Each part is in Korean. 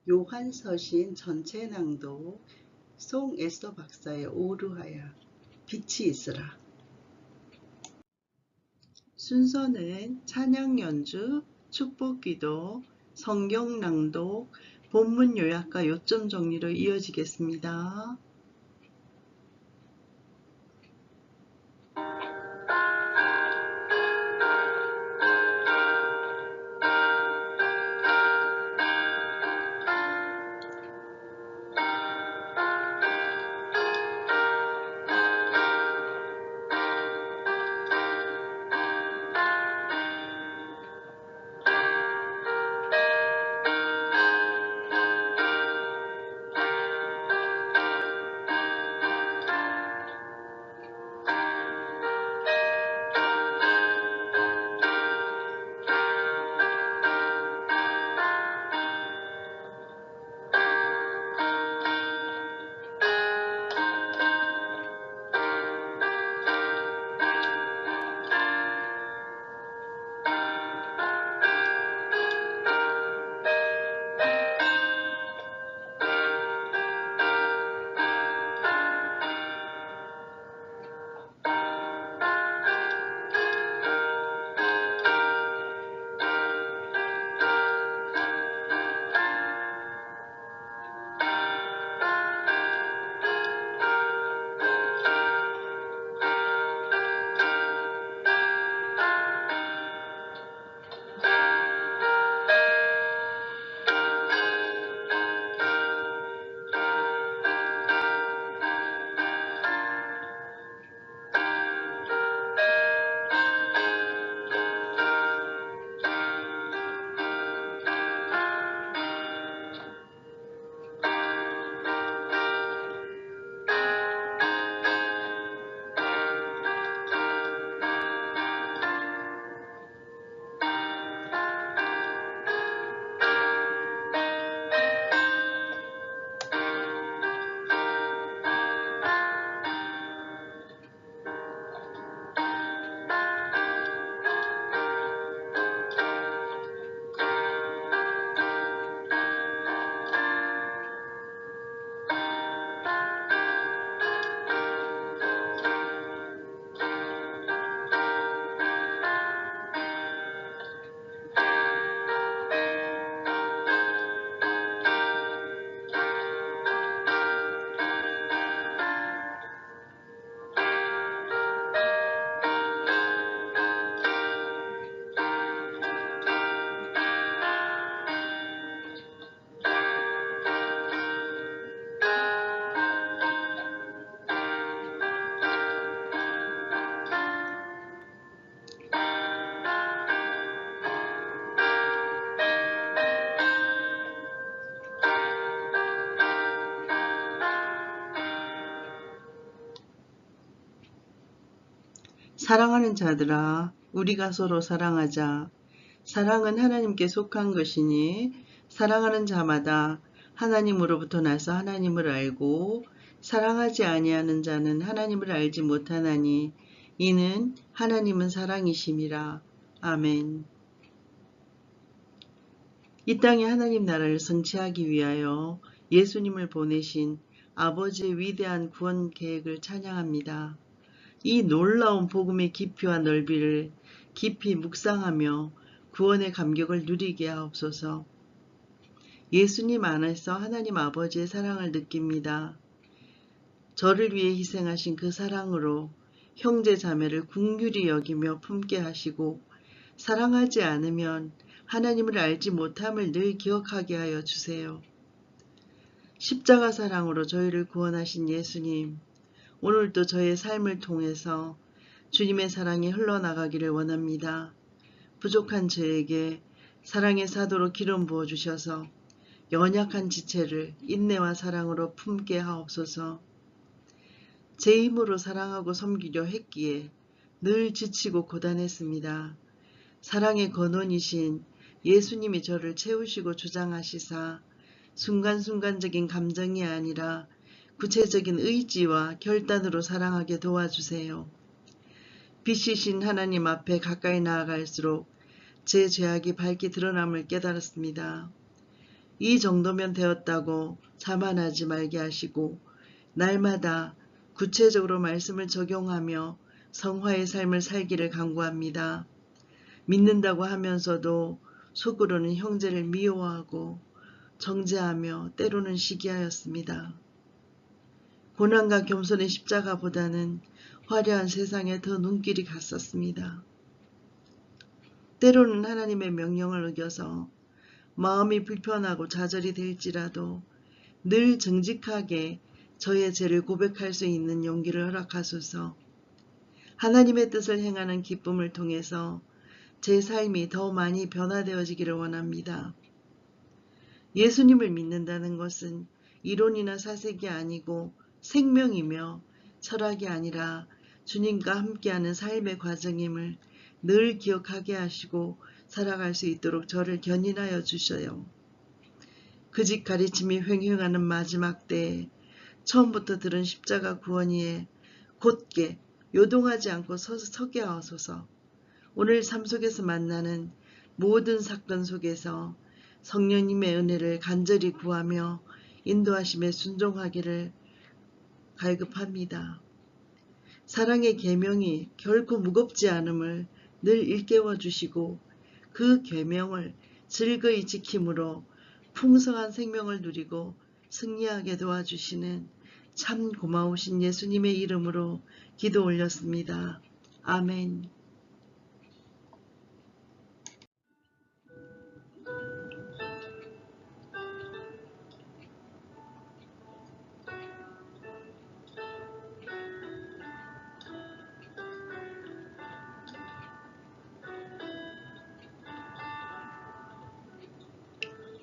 요한서신 전체 낭독 송 에스더 박사의 오르하야 빛이 있으라. 순서는 찬양 연주, 축복기도, 성경 낭독, 본문 요약과 요점 정리로 이어지겠습니다. 사랑하는 자들아, 우리가 서로 사랑하자. 사랑은 하나님께 속한 것이니 사랑하는 자마다 하나님으로부터 나서 하나님을 알고 사랑하지 아니하는 자는 하나님을 알지 못하나니 이는 하나님은 사랑이심이라. 아멘. 이 땅에 하나님 나라를 성취하기 위하여 예수님을 보내신 아버지의 위대한 구원 계획을 찬양합니다. 이 놀라운 복음의 깊이와 넓이를 깊이 묵상하며 구원의 감격을 누리게 하옵소서. 예수님 안에서 하나님 아버지의 사랑을 느낍니다. 저를 위해 희생하신 그 사랑으로 형제 자매를 긍휼히 여기며 품게 하시고 사랑하지 않으면 하나님을 알지 못함을 늘 기억하게 하여 주세요. 십자가 사랑으로 저희를 구원하신 예수님, 오늘도 저의 삶을 통해서 주님의 사랑이 흘러나가기를 원합니다. 부족한 저에게 사랑의 사도로 기름 부어주셔서 연약한 지체를 인내와 사랑으로 품게 하옵소서. 제 힘으로 사랑하고 섬기려 했기에 늘 지치고 고단했습니다. 사랑의 근원이신 예수님이 저를 채우시고 주장하시사 순간순간적인 감정이 아니라 구체적인 의지와 결단으로 사랑하게 도와주세요. 빛이신 하나님 앞에 가까이 나아갈수록 제 죄악이 밝게 드러남을 깨달았습니다. 이 정도면 되었다고 자만하지 말게 하시고 날마다 구체적으로 말씀을 적용하며 성화의 삶을 살기를 간구합니다. 믿는다고 하면서도 속으로는 형제를 미워하고 정죄하며 때로는 시기하였습니다. 고난과 겸손의 십자가보다는 화려한 세상에 더 눈길이 갔었습니다. 때로는 하나님의 명령을 어겨서 마음이 불편하고 좌절이 될지라도 늘 정직하게 저의 죄를 고백할 수 있는 용기를 허락하소서. 하나님의 뜻을 행하는 기쁨을 통해서 제 삶이 더 많이 변화되어지기를 원합니다. 예수님을 믿는다는 것은 이론이나 사색이 아니고 생명이며 철학이 아니라 주님과 함께하는 삶의 과정임을 늘 기억하게 하시고 살아갈 수 있도록 저를 견인하여 주셔요. 그 집 가르침이 횡행하는 마지막 때에 처음부터 들은 십자가 구원위에 곧게 요동하지 않고 서게 하소서. 오늘 삶 속에서 만나는 모든 사건 속에서 성령님의 은혜를 간절히 구하며 인도하심에 순종하기를 갈급합니다. 사랑의 계명이 결코 무겁지 않음을 늘 일깨워 주시고 그 계명을 즐거이 지킴으로 풍성한 생명을 누리고 승리하게 도와주시는 참 고마우신 예수님의 이름으로 기도 올렸습니다. 아멘.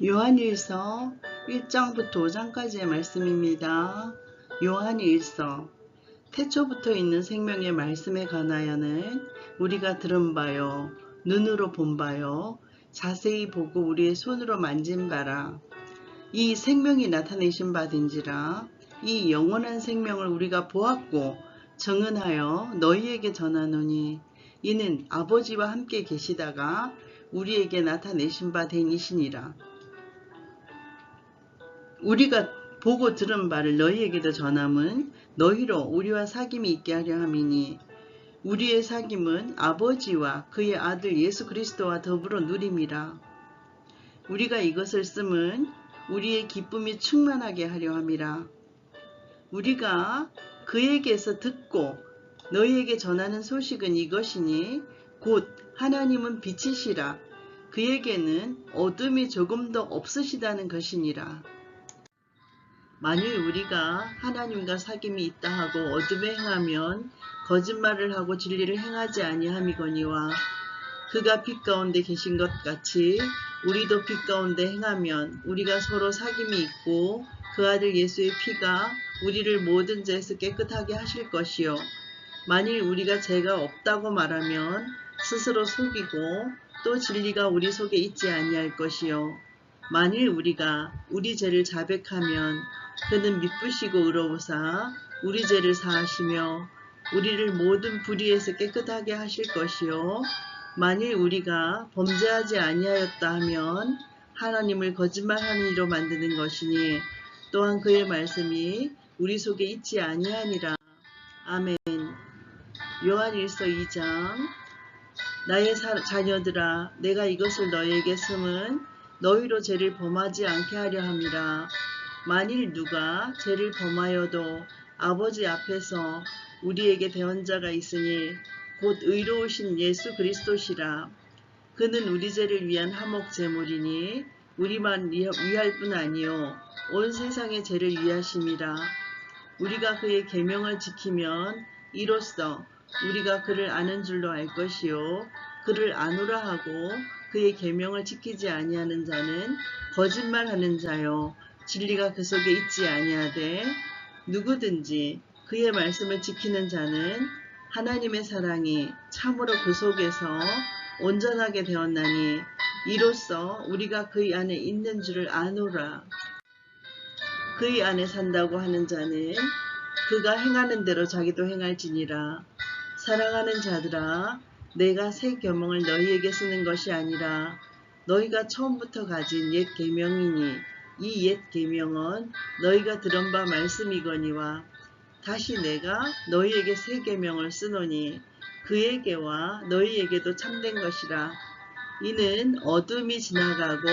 요한일서 1장부터 5장까지의 말씀입니다. 요한일서 태초부터 있는 생명의 말씀에 관하여는 우리가 들은 바요, 눈으로 본 바요, 자세히 보고 우리의 손으로 만진 바라. 이 생명이 나타내신 바된지라. 이 영원한 생명을 우리가 보았고 정은하여 너희에게 전하노니 이는 아버지와 함께 계시다가 우리에게 나타내신 바 되니시니라. 우리가 보고 들은 바를 너희에게도 전함은 너희로 우리와 사귐이 있게 하려 함이니 우리의 사귐은 아버지와 그의 아들 예수 그리스도와 더불어 누림이라. 우리가 이것을 쓰면 우리의 기쁨이 충만하게 하려 함이라. 우리가 그에게서 듣고 너희에게 전하는 소식은 이것이니 곧 하나님은 빛이시라. 그에게는 어둠이 조금도 없으시다는 것이니라. 만일 우리가 하나님과 사귐이 있다 하고 어둠에 행하면 거짓말을 하고 진리를 행하지 아니함이거니와 그가 빛 가운데 계신 것 같이 우리도 빛 가운데 행하면 우리가 서로 사귐이 있고 그 아들 예수의 피가 우리를 모든 죄에서 깨끗하게 하실 것이요. 만일 우리가 죄가 없다고 말하면 스스로 속이고 또 진리가 우리 속에 있지 아니할 것이요. 만일 우리가 우리 죄를 자백하면 그는 미쁘시고 의로우사 우리 죄를 사하시며 우리를 모든 불의에서 깨끗하게 하실 것이요. 만일 우리가 범죄하지 아니하였다 하면 하나님을 거짓말하는 이로 만드는 것이니 또한 그의 말씀이 우리 속에 있지 아니하니라. 아멘. 요한일서 2장. 나의 자녀들아, 내가 이것을 너희에게 쓰면 너희로 죄를 범하지 않게 하려 함이라. 만일 누가 죄를 범하여도 아버지 앞에서 우리에게 대언자가 있으니 곧 의로우신 예수 그리스도시라. 그는 우리 죄를 위한 화목 제물이니 우리만 위할 뿐 아니요 온 세상의 죄를 위하심이라. 우리가 그의 계명을 지키면 이로써 우리가 그를 아는 줄로 알 것이요 그를 아노라 하고 그의 계명을 지키지 아니하는 자는 거짓말하는 자요 진리가 그 속에 있지 아니하되 누구든지 그의 말씀을 지키는 자는 하나님의 사랑이 참으로 그 속에서 온전하게 되었나니 이로써 우리가 그의 안에 있는 줄을 아노라. 그의 안에 산다고 하는 자는 그가 행하는 대로 자기도 행할지니라. 사랑하는 자들아, 내가 새 계명을 너희에게 쓰는 것이 아니라 너희가 처음부터 가진 옛 계명이니 이 옛 계명은 너희가 들은 바 말씀이거니와 다시 내가 너희에게 새 계명을 쓰노니 그에게와 너희에게도 참된 것이라. 이는 어둠이 지나가고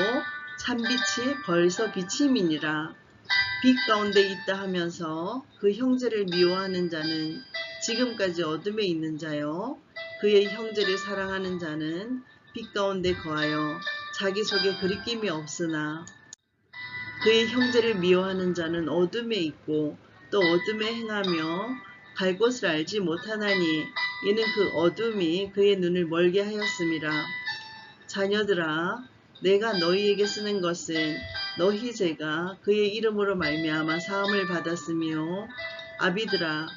참빛이 벌써 비침이니라. 빛 가운데 있다 하면서 그 형제를 미워하는 자는 지금까지 어둠에 있는 자요. 그의 형제를 사랑하는 자는 빛 가운데 거하여 자기 속에 그리낌이 없으나 그의 형제를 미워하는 자는 어둠에 있고 또 어둠에 행하며 갈 곳을 알지 못하나니 이는 그 어둠이 그의 눈을 멀게 하였음이라. 자녀들아, 내가 너희에게 쓰는 것은 너희 죄가 그의 이름으로 말미암아 사함을 받았으며, 아비들아,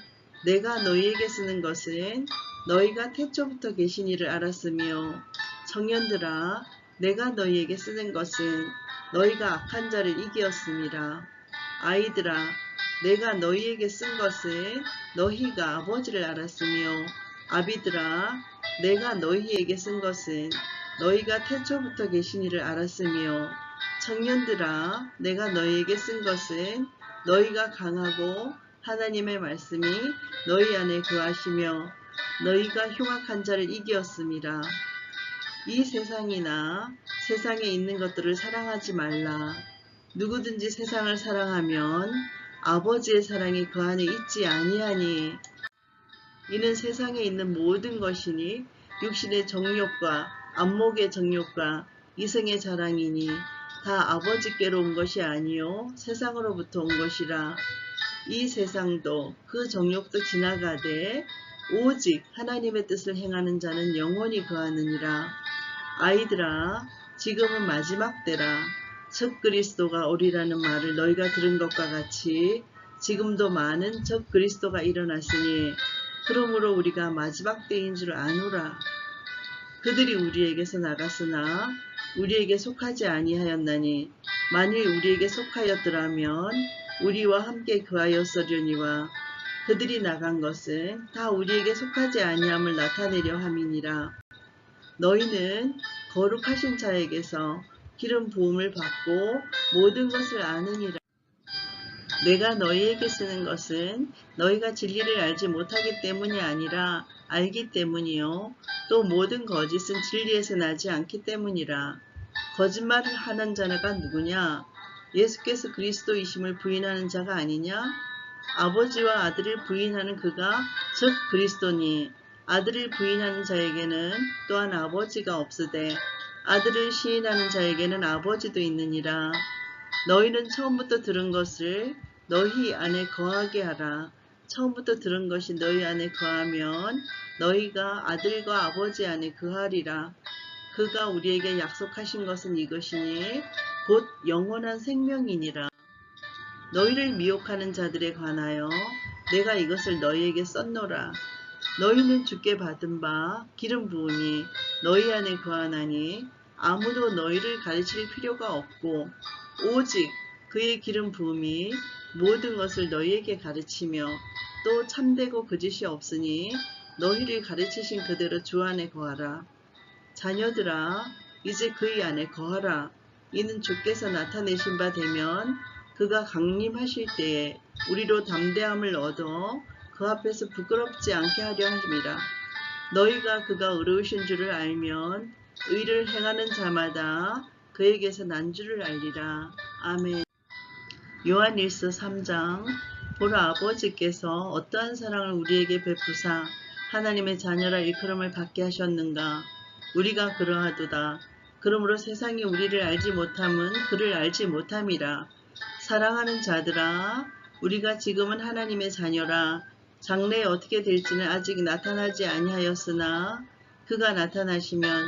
내가 너희에게 쓰는 것은 너희가 태초부터 계신 이를 알았으며, 청년들아, 내가 너희에게 쓰는 것은 너희가 악한 자를 이기었음이라. 아이들아, 내가 너희에게 쓴 것은 너희가 아버지를 알았으며, 아비들아, 내가 너희에게 쓴 것은 너희가 태초부터 계신 이를 알았으며, 청년들아, 내가 너희에게 쓴 것은 너희가 강하고 하나님의 말씀이 너희 안에 거하시며 너희가 흉악한 자를 이기었음이라. 이 세상이나 세상에 있는 것들을 사랑하지 말라. 누구든지 세상을 사랑하면 아버지의 사랑이 그 안에 있지 아니하니, 이는 세상에 있는 모든 것이니 육신의 정욕과 안목의 정욕과 이성의 자랑이니 다 아버지께로 온 것이 아니요 세상으로부터 온 것이라. 이 세상도 그 정욕도 지나가되 오직 하나님의 뜻을 행하는 자는 영원히 거하느니라. 아이들아, 지금은 마지막 때라. 적 그리스도가 오리라는 말을 너희가 들은 것과 같이 지금도 많은 적 그리스도가 일어났으니 그러므로 우리가 마지막 때인 줄 아노라. 그들이 우리에게서 나갔으나 우리에게 속하지 아니하였나니 만일 우리에게 속하였더라면 우리와 함께 거하였으려니와 그들이 나간 것은 다 우리에게 속하지 아니함을 나타내려 함이니라. 너희는 거룩하신 자에게서 기름 부음을 받고 모든 것을 아느니라. 내가 너희에게 쓰는 것은 너희가 진리를 알지 못하기 때문이 아니라 알기 때문이요 또 모든 거짓은 진리에서 나지 않기 때문이라. 거짓말을 하는 자가 누구냐? 예수께서 그리스도이심을 부인하는 자가 아니냐? 아버지와 아들을 부인하는 그가 즉 그리스도니, 아들을 부인하는 자에게는 또한 아버지가 없으되 아들을 시인하는 자에게는 아버지도 있느니라. 너희는 처음부터 들은 것을 너희 안에 거하게 하라. 처음부터 들은 것이 너희 안에 거하면 너희가 아들과 아버지 안에 거하리라. 그가 우리에게 약속하신 것은 이것이니 곧 영원한 생명이니라. 너희를 미혹하는 자들에 관하여 내가 이것을 너희에게 썼노라. 너희는 주께 받은 바 기름 부음이 너희 안에 거하나니 아무도 너희를 가르칠 필요가 없고 오직 그의 기름 부음이 모든 것을 너희에게 가르치며 또 참되고 거짓이 없으니 너희를 가르치신 그대로 주 안에 거하라. 자녀들아, 이제 그의 안에 거하라. 이는 주께서 나타내신 바 되면 그가 강림하실 때에 우리로 담대함을 얻어 그 앞에서 부끄럽지 않게 하려 함이라. 너희가 그가 의로우신 줄을 알면 의를 행하는 자마다 그에게서 난 줄을 알리라. 아멘. 요한일서 3장. 보라, 아버지께서 어떠한 사랑을 우리에게 베푸사 하나님의 자녀라 일컬음을 받게 하셨는가. 우리가 그러하도다. 그러므로 세상이 우리를 알지 못함은 그를 알지 못함이라. 사랑하는 자들아, 우리가 지금은 하나님의 자녀라. 장래에 어떻게 될지는 아직 나타나지 아니하였으나 그가 나타나시면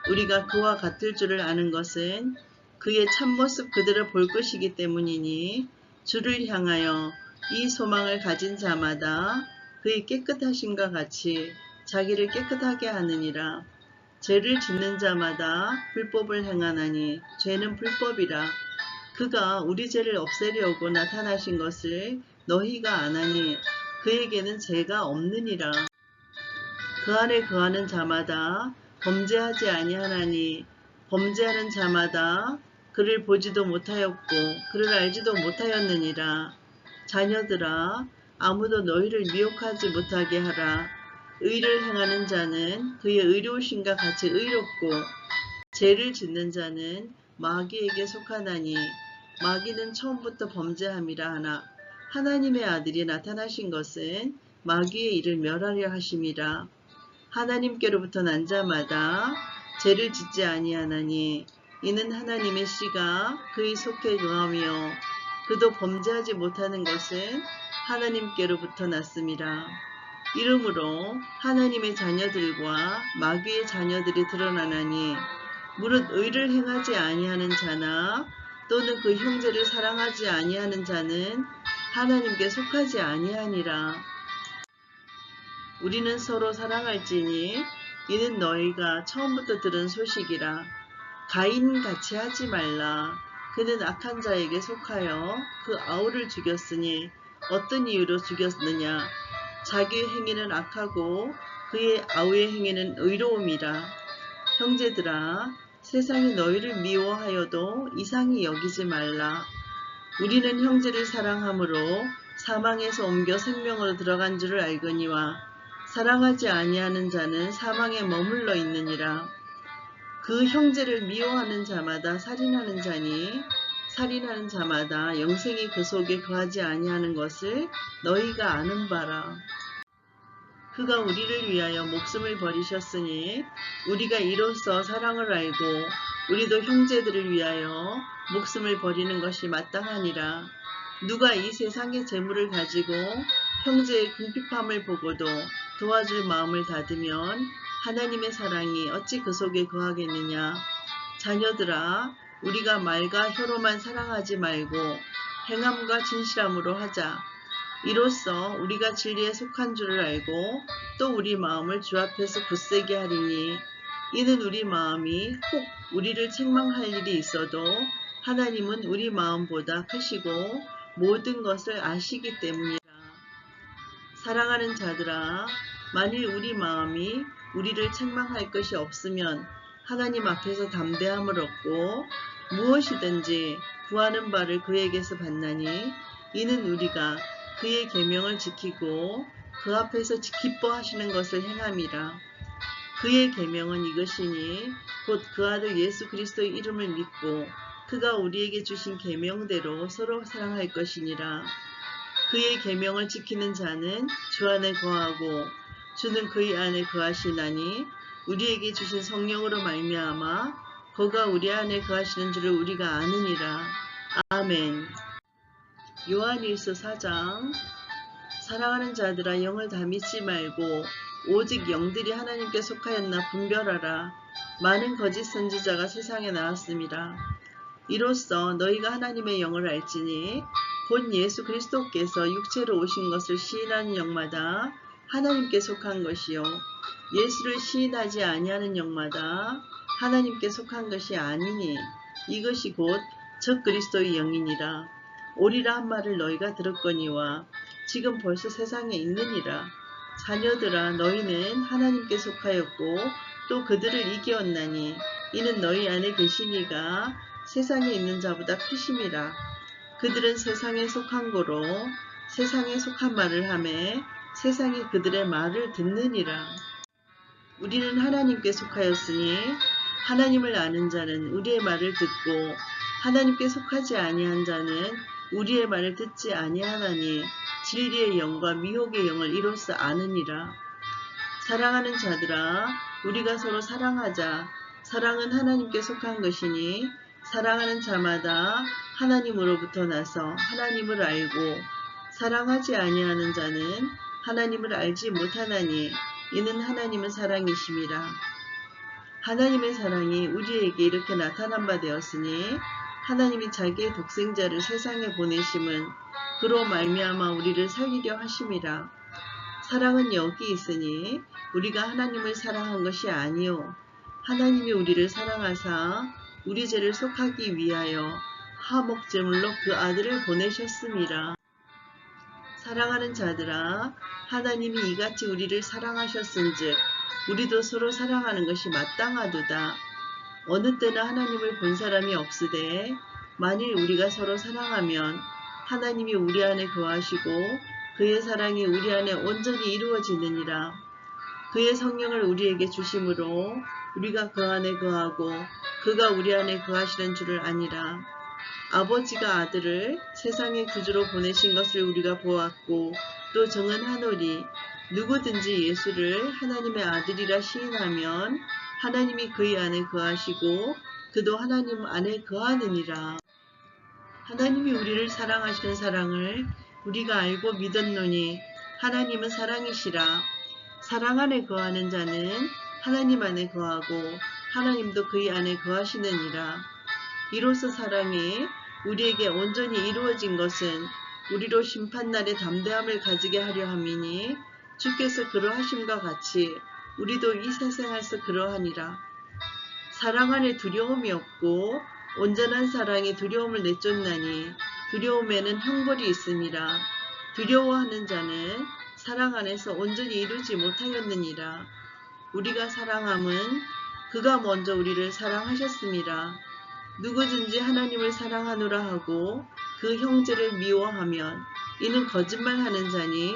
우리가 그와 같을 줄을 아는 것은 그의 참모습 그대로 볼 것이기 때문이니, 주를 향하여 이 소망을 가진 자마다 그의 깨끗하심과 같이 자기를 깨끗하게 하느니라. 죄를 짓는 자마다 불법을 행하나니 죄는 불법이라. 그가 우리 죄를 없애려고 나타나신 것을 너희가 아나니 그에게는 죄가 없느니라. 그 안에 거하는 자마다 범죄하지 아니하나니 범죄하는 자마다 그를 보지도 못하였고 그를 알지도 못하였느니라. 자녀들아, 아무도 너희를 미혹하지 못하게 하라. 의를 행하는 자는 그의 의로우심과 같이 의롭고 죄를 짓는 자는 마귀에게 속하나니 마귀는 처음부터 범죄함이라 하나 하나님의 아들이 나타나신 것은 마귀의 일을 멸하려 하심이라. 하나님께로부터 난 자마다 죄를 짓지 아니하나니 이는 하나님의 씨가 그의 속에 거하며 그도 범죄하지 못하는 것은 하나님께로부터 났음이라. 이러므로 하나님의 자녀들과 마귀의 자녀들이 드러나나니 무릇 의를 행하지 아니하는 자나 또는 그 형제를 사랑하지 아니하는 자는 하나님께 속하지 아니하니라. 우리는 서로 사랑할지니 이는 너희가 처음부터 들은 소식이라. 가인같이 하지 말라. 그는 악한 자에게 속하여 그 아우를 죽였으니 어떤 이유로 죽였느냐. 자기의 행위는 악하고 그의 아우의 행위는 의로움이라. 형제들아, 세상이 너희를 미워하여도 이상히 여기지 말라. 우리는 형제를 사랑함으로 사망에서 옮겨 생명으로 들어간 줄을 알거니와 사랑하지 아니하는 자는 사망에 머물러 있느니라. 그 형제를 미워하는 자마다 살인하는 자니 살인하는 자마다 영생이 그 속에 거하지 아니하는 것을 너희가 아는 바라. 그가 우리를 위하여 목숨을 버리셨으니 우리가 이로써 사랑을 알고 우리도 형제들을 위하여 목숨을 버리는 것이 마땅하니라. 누가 이 세상의 재물을 가지고 형제의 궁핍함을 보고도 도와줄 마음을 닫으면 하나님의 사랑이 어찌 그 속에 거하겠느냐. 자녀들아, 우리가 말과 혀로만 사랑하지 말고 행함과 진실함으로 하자. 이로써 우리가 진리에 속한 줄을 알고 또 우리 마음을 주 앞에서 굳세게 하리니 이는 우리 마음이 혹 우리를 책망할 일이 있어도 하나님은 우리 마음보다 크시고 모든 것을 아시기 때문이라. 사랑하는 자들아, 만일 우리 마음이 우리를 책망할 것이 없으면 하나님 앞에서 담대함을 얻고 무엇이든지 구하는 바를 그에게서 받나니 이는 우리가 그의 계명을 지키고 그 앞에서 기뻐하시는 것을 행함이라. 그의 계명은 이것이니 곧 그 아들 예수 그리스도의 이름을 믿고 그가 우리에게 주신 계명대로 서로 사랑할 것이니라. 그의 계명을 지키는 자는 주 안에 거하고 주는 그의 안에 거하시나니 우리에게 주신 성령으로 말미암아 그가 우리 안에 거하시는 줄을 우리가 아느니라. 아멘. 요한일서 4장. 사랑하는 자들아, 영을 다 믿지 말고 오직 영들이 하나님께 속하였나 분별하라. 많은 거짓 선지자가 세상에 나왔습니다. 이로써 너희가 하나님의 영을 알지니 곧 예수 그리스도께서 육체로 오신 것을 시인하는 영마다 하나님께 속한 것이요 예수를 시인하지 아니하는 영마다 하나님께 속한 것이 아니니 이것이 곧 적그리스도의 영이니라. 오리라 한 말을 너희가 들었거니와 지금 벌써 세상에 있느니라. 자녀들아, 너희는 하나님께 속하였고 또 그들을 이기었나니 이는 너희 안에 계시니가 세상에 있는 자보다 크심이라. 그들은 세상에 속한 고로 세상에 속한 말을 하매 세상이 그들의 말을 듣느니라. 우리는 하나님께 속하였으니 하나님을 아는 자는 우리의 말을 듣고 하나님께 속하지 아니한 자는 우리의 말을 듣지 아니하나니 진리의 영과 미혹의 영을 이로써 아느니라. 사랑하는 자들아, 우리가 서로 사랑하자. 사랑은 하나님께 속한 것이니 사랑하는 자마다 하나님으로부터 나서 하나님을 알고 사랑하지 아니하는 자는 하나님을 알지 못하나니 이는 하나님은 사랑이심이라. 하나님의 사랑이 우리에게 이렇게 나타난 바 되었으니 하나님이 자기의 독생자를 세상에 보내심은 그로 말미암아 우리를 살리려 하심이라. 사랑은 여기 있으니 우리가 하나님을 사랑한 것이 아니요 하나님이 우리를 사랑하사 우리 죄를 속하기 위하여 화목제물로 그 아들을 보내셨음이라. 사랑하는 자들아, 하나님이 이같이 우리를 사랑하셨은즉 우리도 서로 사랑하는 것이 마땅하도다. 어느 때나 하나님을 본 사람이 없으되 만일 우리가 서로 사랑하면 하나님이 우리 안에 거하시고 그의 사랑이 우리 안에 온전히 이루어지느니라. 그의 성령을 우리에게 주심으로 우리가 그 안에 거하고 그가 우리 안에 거하시는 줄을 아니라. 아버지가 아들을 세상의 구주로 보내신 것을 우리가 보았고 또 증언하노니 누구든지 예수를 하나님의 아들이라 시인하면 하나님이 그의 안에 거하시고 그도 하나님 안에 거하느니라. 하나님이 우리를 사랑하시는 사랑을 우리가 알고 믿었노니 하나님은 사랑이시라. 사랑 안에 거하는 자는 하나님 안에 거하고 하나님도 그의 안에 거하시느니라. 이로써 사랑이 우리에게 온전히 이루어진 것은 우리로 심판날에 담대함을 가지게 하려 함이니 주께서 그러하심과 같이 우리도 이 세상에서 그러하니라. 사랑 안에 두려움이 없고 온전한 사랑이 두려움을 내쫓나니 두려움에는 형벌이 있으니라. 두려워하는 자는 사랑 안에서 온전히 이루지 못하였느니라. 우리가 사랑함은 그가 먼저 우리를 사랑하셨습니다. 누구든지 하나님을 사랑하노라 하고 그 형제를 미워하면 이는 거짓말하는 자니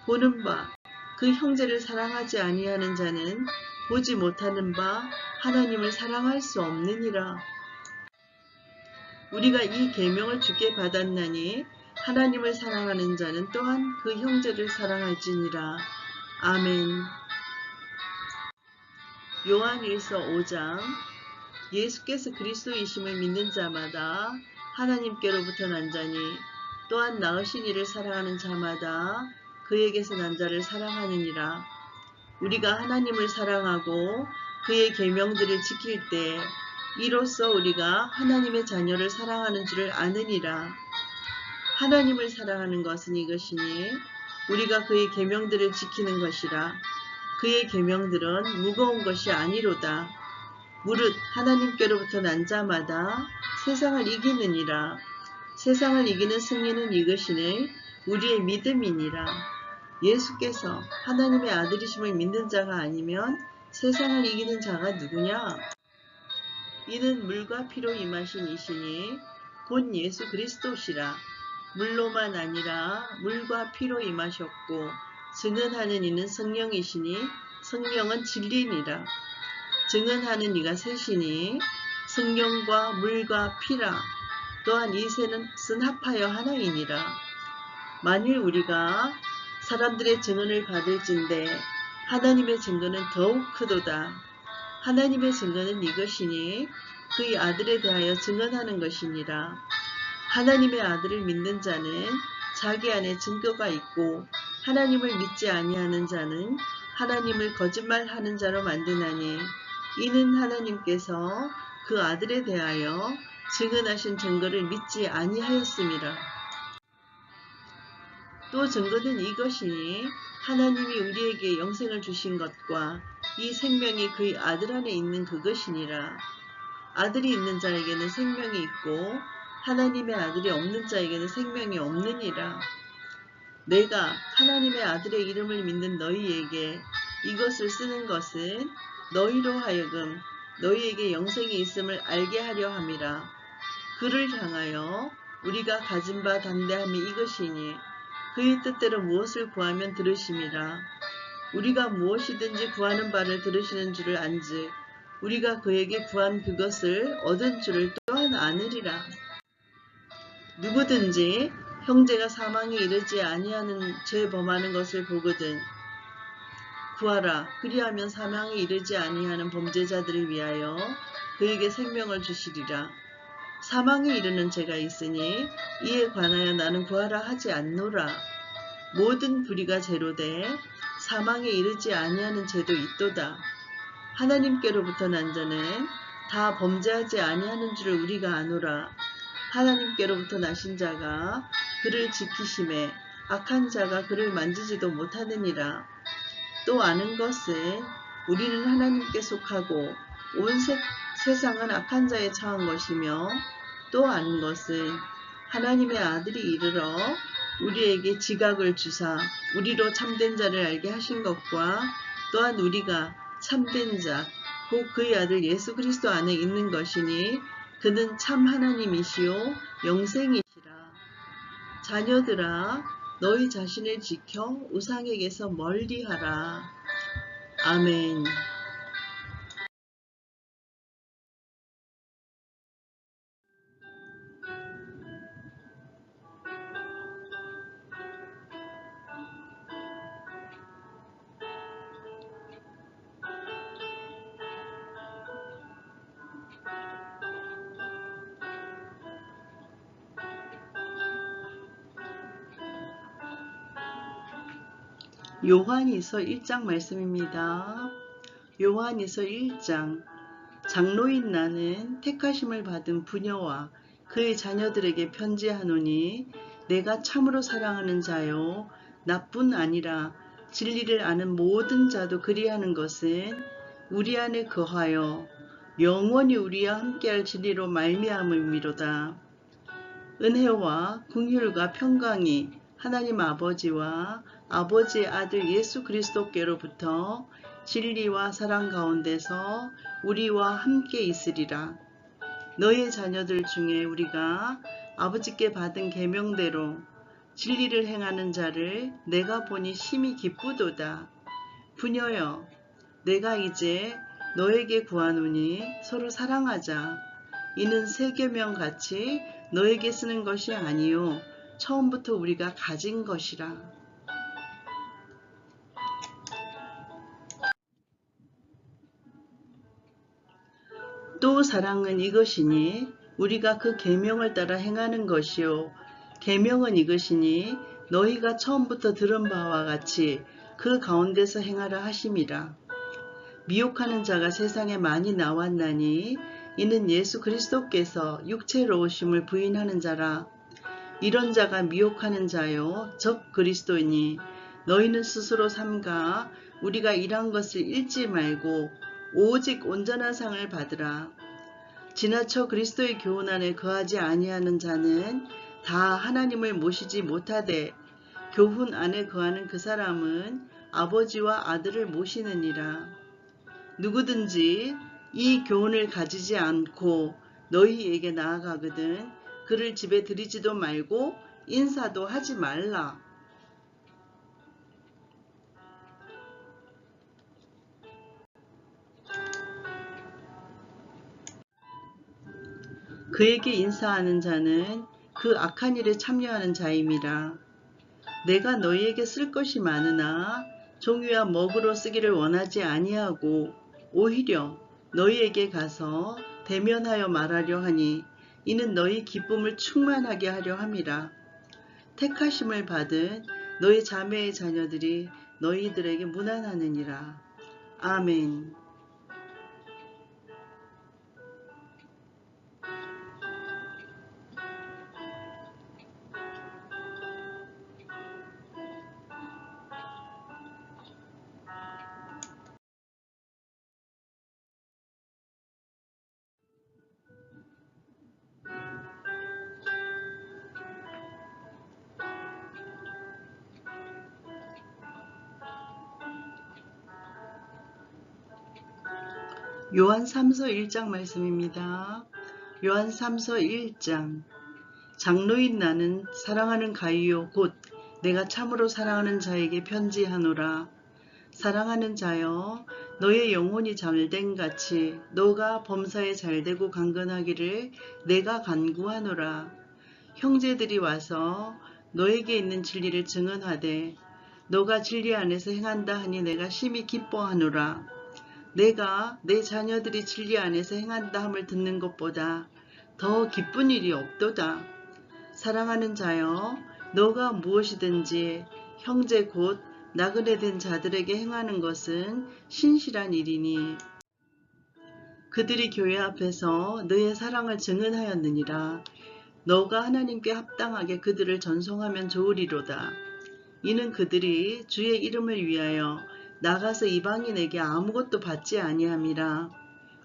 보는 바 그 형제를 사랑하지 아니하는 자는 보지 못하는 바 하나님을 사랑할 수 없느니라. 우리가 이 계명을 주께 받았나니 하나님을 사랑하는 자는 또한 그 형제를 사랑할지니라. 아멘. 요한일서 5장. 예수께서 그리스도이심을 믿는 자마다 하나님께로부터 난 자니 또한 낳으신 이를 사랑하는 자마다 그에게서 난 자를 사랑하느니라. 우리가 하나님을 사랑하고 그의 계명들을 지킬 때 이로써 우리가 하나님의 자녀를 사랑하는 줄을 아느니라. 하나님을 사랑하는 것은 이것이니 우리가 그의 계명들을 지키는 것이라. 그의 계명들은 무거운 것이 아니로다. 무릇 하나님께로부터 난 자마다 세상을 이기느니라. 세상을 이기는 승리는 이것이니 우리의 믿음이니라. 예수께서 하나님의 아들이심을 믿는 자가 아니면 세상을 이기는 자가 누구냐? 이는 물과 피로 임하신 이시니 곧 예수 그리스도시라. 물로만 아니라 물과 피로 임하셨고 증언하는 이는 성령이시니 성령은 진리니라. 증언하는 이가 셋이니 성령과 물과 피라. 또한 이 셋은 합하여 하나이니라. 만일 우리가 사람들의 증언을 받을진대 하나님의 증거는 더욱 크도다. 하나님의 증거는 이것이니 그의 아들에 대하여 증언하는 것이니라. 하나님의 아들을 믿는 자는 자기 안에 증거가 있고 하나님을 믿지 아니하는 자는 하나님을 거짓말하는 자로 만드나니 이는 하나님께서 그 아들에 대하여 증언하신 증거를 믿지 아니하였음이라. 또 증거는 이것이니 하나님이 우리에게 영생을 주신 것과 이 생명이 그의 아들 안에 있는 그것이니라. 아들이 있는 자에게는 생명이 있고 하나님의 아들이 없는 자에게는 생명이 없느니라. 내가 하나님의 아들의 이름을 믿는 너희에게 이것을 쓰는 것은 너희로 하여금 너희에게 영생이 있음을 알게 하려 함이라. 그를 향하여 우리가 가진 바 담대함이 이것이니 그의 뜻대로 무엇을 구하면 들으심이라. 우리가 무엇이든지 구하는 바를 들으시는 줄을 안즉 우리가 그에게 구한 그것을 얻은 줄을 또한 아느리라. 누구든지 형제가 사망에 이르지 아니하는 죄 범하는 것을 보거든 구하라. 그리하면 사망에 이르지 아니하는 범죄자들을 위하여 그에게 생명을 주시리라. 사망에 이르는 죄가 있으니 이에 관하여 나는 구하라 하지 않노라. 모든 불의가 죄로되 사망에 이르지 아니하는 죄도 있도다. 하나님께로부터 난 자는 다 범죄하지 아니하는 줄을 우리가 아노라. 하나님께로부터 나신 자가 그를 지키심에 악한 자가 그를 만지지도 못하느니라. 또 아는 것은 우리는 하나님께 속하고 온 세상은 악한 자에 처한 것이며 또 아는 것은 하나님의 아들이 이르러 우리에게 지각을 주사 우리로 참된 자를 알게 하신 것과 또한 우리가 참된 자 곧 그의 아들 예수 그리스도 안에 있는 것이니 그는 참 하나님이시요 영생이시라. 자녀들아 너희 자신을 지켜 우상에게서 멀리하라. 아멘. 요한이서 1장 말씀입니다. 요한이서 1장. 장로인 나는 택하심을 받은 부녀와 그의 자녀들에게 편지하노니 내가 참으로 사랑하는 자요 나뿐 아니라 진리를 아는 모든 자도 그리하는 것은 우리 안에 거하여 영원히 우리와 함께할 진리로 말미암음이로다. 은혜와 긍휼과 평강이 하나님 아버지와 아버지의 아들 예수 그리스도께로부터 진리와 사랑 가운데서 우리와 함께 있으리라. 너의 자녀들 중에 우리가 아버지께 받은 계명대로 진리를 행하는 자를 내가 보니 심히 기쁘도다. 부녀여, 내가 이제 너에게 구하노니 서로 사랑하자. 이는 새 계명 같이 너에게 쓰는 것이 아니요 처음부터 우리가 가진 것이라. 또 사랑은 이것이니 우리가 그 계명을 따라 행하는 것이요 계명은 이것이니 너희가 처음부터 들은 바와 같이 그 가운데서 행하라 하심이라. 미혹하는 자가 세상에 많이 나왔나니 이는 예수 그리스도께서 육체로 오심을 부인하는 자라. 이런 자가 미혹하는 자요 적 그리스도이니 너희는 스스로 삼가 우리가 일한 것을 잃지 말고 오직 온전한 상을 받으라. 지나쳐 그리스도의 교훈 안에 거하지 아니하는 자는 다 하나님을 모시지 못하되 교훈 안에 거하는 그 사람은 아버지와 아들을 모시느니라. 누구든지 이 교훈을 가지지 않고 너희에게 나아가거든 그를 집에 들이지도 말고 인사도 하지 말라. 그에게 인사하는 자는 그 악한 일에 참여하는 자임이라. 내가 너희에게 쓸 것이 많으나 종이와 먹으로 쓰기를 원하지 아니하고 오히려 너희에게 가서 대면하여 말하려 하니 이는 너희 기쁨을 충만하게 하려 함이라. 택하심을 받은 너희 자매의 자녀들이 너희들에게 문안하느니라. 아멘. 요한 3서 1장 말씀입니다. 요한 3서 1장. 장로인 나는 사랑하는 가이요 곧 내가 참으로 사랑하는 자에게 편지하노라. 사랑하는 자여, 너의 영혼이 잘된 같이 너가 범사에 잘되고 강건하기를 내가 간구하노라. 형제들이 와서 너에게 있는 진리를 증언하되 너가 진리 안에서 행한다 하니 내가 심히 기뻐하노라. 내가 내 자녀들이 진리 안에서 행한다 함을 듣는 것보다 더 기쁜 일이 없도다. 사랑하는 자여, 너가 무엇이든지 형제 곧 나그네 된 자들에게 행하는 것은 신실한 일이니 그들이 교회 앞에서 너의 사랑을 증언하였느니라. 너가 하나님께 합당하게 그들을 전송하면 좋으리로다. 이는 그들이 주의 이름을 위하여 나가서 이방인에게 아무것도 받지 아니함이라.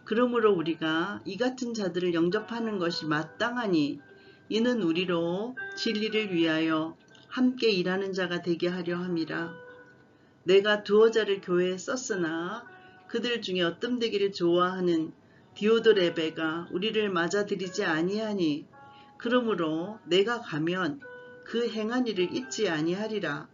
그러므로 우리가 이 같은 자들을 영접하는 것이 마땅하니 이는 우리로 진리를 위하여 함께 일하는 자가 되게 하려 함이라. 내가 두어 자를 교회에 썼으나 그들 중에 어뜸되기를 좋아하는 디오드레베가 우리를 맞아들이지 아니하니 그러므로 내가 가면 그 행한 일을 잊지 아니하리라.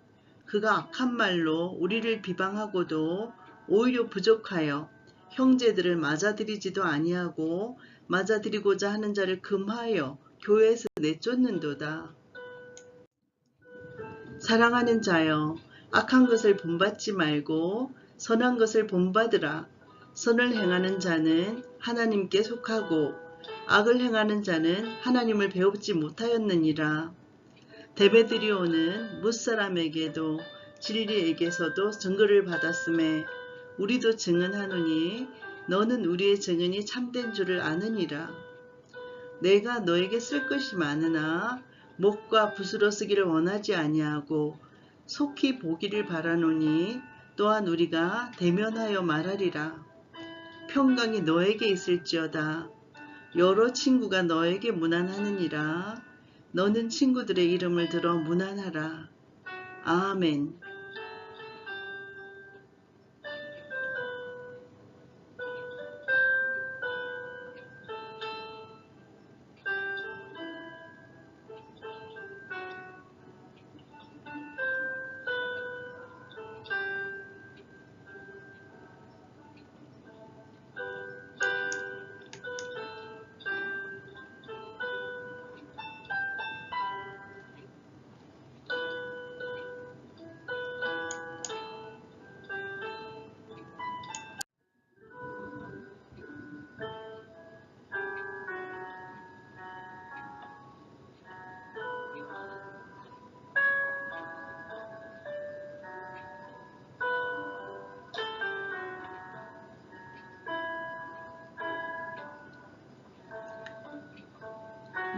그가 악한 말로 우리를 비방하고도 오히려 부족하여 형제들을 맞아들이지도 아니하고 맞아들이고자 하는 자를 금하여 교회에서 내쫓는도다. 사랑하는 자여, 악한 것을 본받지 말고 선한 것을 본받으라. 선을 행하는 자는 하나님께 속하고 악을 행하는 자는 하나님을 배우지 못하였느니라. 데메드리오는 뭇사람에게도 진리에게서도 증거를 받았음에 우리도 증언하노니 너는 우리의 증언이 참된 줄을 아느니라. 내가 너에게 쓸 것이 많으나 목과 붓으로 쓰기를 원하지 아니하고 속히 보기를 바라노니 또한 우리가 대면하여 말하리라. 평강이 너에게 있을지어다. 여러 친구가 너에게 문안하느니라. 너는 친구들의 이름을 들어 문안하라. 아멘.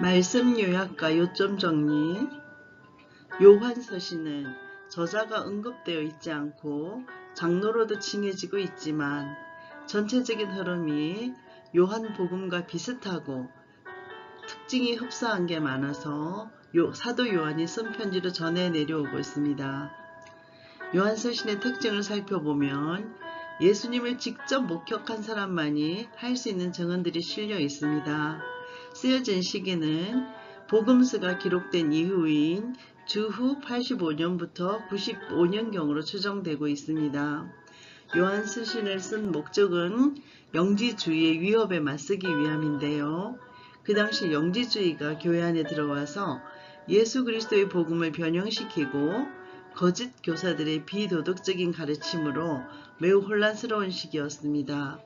말씀 요약과 요점 정리. 요한서신은 저자가 언급되어 있지 않고 장로로도 칭해지고 있지만 전체적인 흐름이 요한복음과 비슷하고 특징이 흡사한 게 많아서 사도 요한이 쓴 편지로 전해 내려오고 있습니다. 요한서신의 특징을 살펴보면 예수님을 직접 목격한 사람만이 할 수 있는 증언들이 실려 있습니다. 쓰여진 시기는 복음서가 기록된 이후인 주후 85년부터 95년경으로 추정되고 있습니다. 요한서신을 쓴 목적은 영지주의의 위협에 맞서기 위함인데요. 그 당시 영지주의가 교회 안에 들어와서 예수 그리스도의 복음을 변형시키고 거짓 교사들의 비도덕적인 가르침으로 매우 혼란스러운 시기였습니다.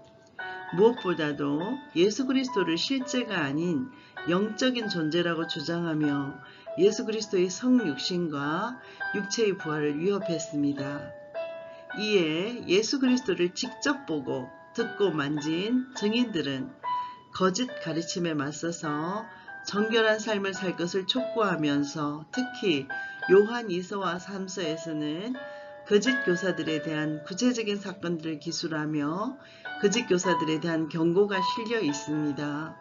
무엇보다도 예수 그리스도를 실제가 아닌 영적인 존재라고 주장하며 예수 그리스도의 성육신과 육체의 부활을 위협했습니다. 이에 예수 그리스도를 직접 보고 듣고 만진 증인들은 거짓 가르침에 맞서서 정결한 삶을 살 것을 촉구하면서 특히 요한 2서와 3서에서는 거짓 교사들에 대한 구체적인 사건들을 기술하며 거짓 교사들에 대한 경고가 실려 있습니다.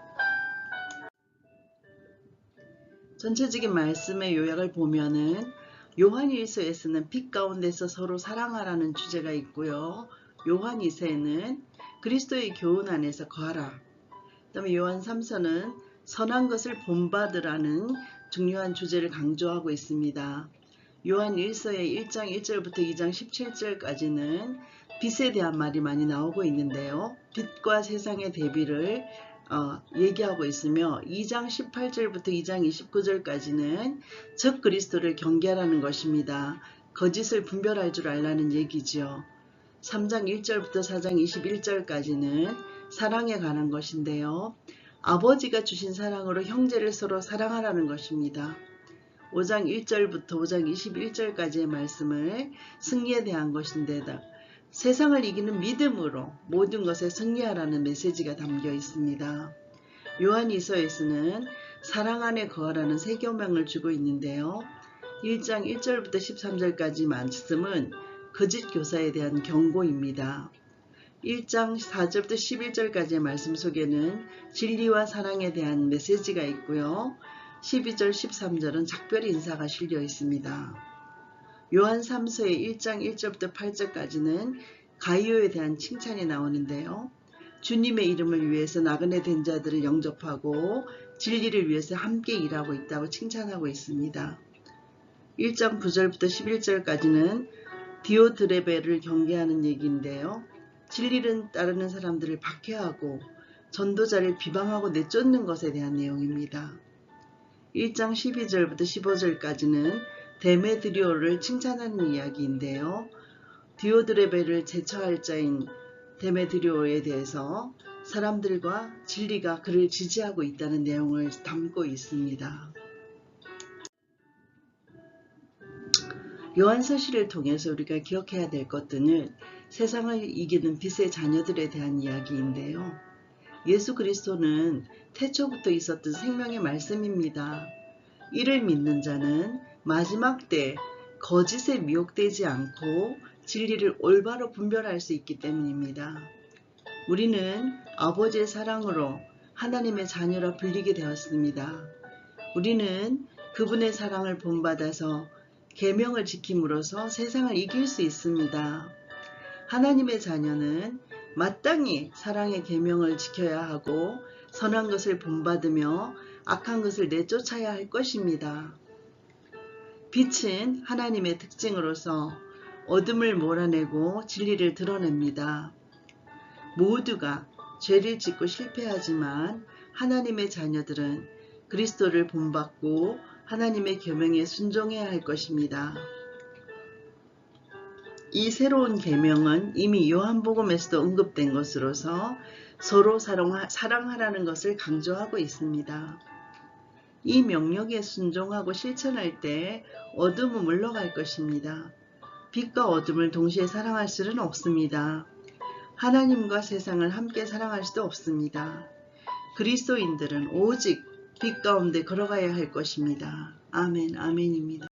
전체적인 말씀의 요약을 보면은 요한 1서에서는 빛 가운데서 서로 사랑하라는 주제가 있고요. 요한 2서에는 그리스도의 교훈 안에서 거하라. 그 다음에 요한 3서는 선한 것을 본받으라는 중요한 주제를 강조하고 있습니다. 요한 1서의 1장 1절부터 2장 17절까지는 빛에 대한 말이 많이 나오고 있는데요. 빛과 세상의 대비를 얘기하고 있으며 2장 18절부터 2장 29절까지는 적 그리스도를 경계하라는 것입니다. 거짓을 분별할 줄 알라는 얘기죠. 3장 1절부터 4장 21절까지는 사랑에 관한 것인데요. 아버지가 주신 사랑으로 형제를 서로 사랑하라는 것입니다. 5장 1절부터 5장 21절까지의 말씀을 승리에 대한 것인데다 세상을 이기는 믿음으로 모든 것에 승리하라는 메시지가 담겨 있습니다. 요한 2서에서는 사랑 안에 거하라는 세 계명을 주고 있는데요. 1장 1절부터 13절까지 말씀은 거짓 교사에 대한 경고입니다. 1장 4절부터 11절까지의 말씀 속에는 진리와 사랑에 대한 메시지가 있고요. 12절 13절은 작별 인사가 실려 있습니다. 요한 3서의 1장 1절부터 8절까지는 가이오에 대한 칭찬이 나오는데요. 주님의 이름을 위해서 나그네 된 자들을 영접하고 진리를 위해서 함께 일하고 있다고 칭찬하고 있습니다. 1장 9절부터 11절까지는 디오드레베를 경계하는 얘기인데요. 진리를 따르는 사람들을 박해하고 전도자를 비방하고 내쫓는 것에 대한 내용입니다. 1장 12절부터 15절까지는 데메드리오를 칭찬하는 이야기인데요. 디오드레베를 제처할 자인 데메드리오에 대해서 사람들과 진리가 그를 지지하고 있다는 내용을 담고 있습니다. 요한서시를 통해서 우리가 기억해야 될 것들은 세상을 이기는 빛의 자녀들에 대한 이야기인데요. 예수 그리스도는 태초부터 있었던 생명의 말씀입니다. 이를 믿는 자는 마지막 때 거짓에 미혹되지 않고 진리를 올바로 분별할 수 있기 때문입니다. 우리는 아버지의 사랑으로 하나님의 자녀라 불리게 되었습니다. 우리는 그분의 사랑을 본받아서 계명을 지킴으로써 세상을 이길 수 있습니다. 하나님의 자녀는 마땅히 사랑의 계명을 지켜야 하고 선한 것을 본받으며 악한 것을 내쫓아야 할 것입니다. 빛은 하나님의 특징으로서 어둠을 몰아내고 진리를 드러냅니다. 모두가 죄를 짓고 실패하지만 하나님의 자녀들은 그리스도를 본받고 하나님의 계명에 순종해야 할 것입니다. 이 새로운 계명은 이미 요한복음에서도 언급된 것으로서 서로 사랑하라는 것을 강조하고 있습니다. 이 명령에 순종하고 실천할 때 어둠은 물러갈 것입니다. 빛과 어둠을 동시에 사랑할 수는 없습니다. 하나님과 세상을 함께 사랑할 수도 없습니다. 그리스도인들은 오직 빛 가운데 걸어가야 할 것입니다. 아멘, 아멘입니다.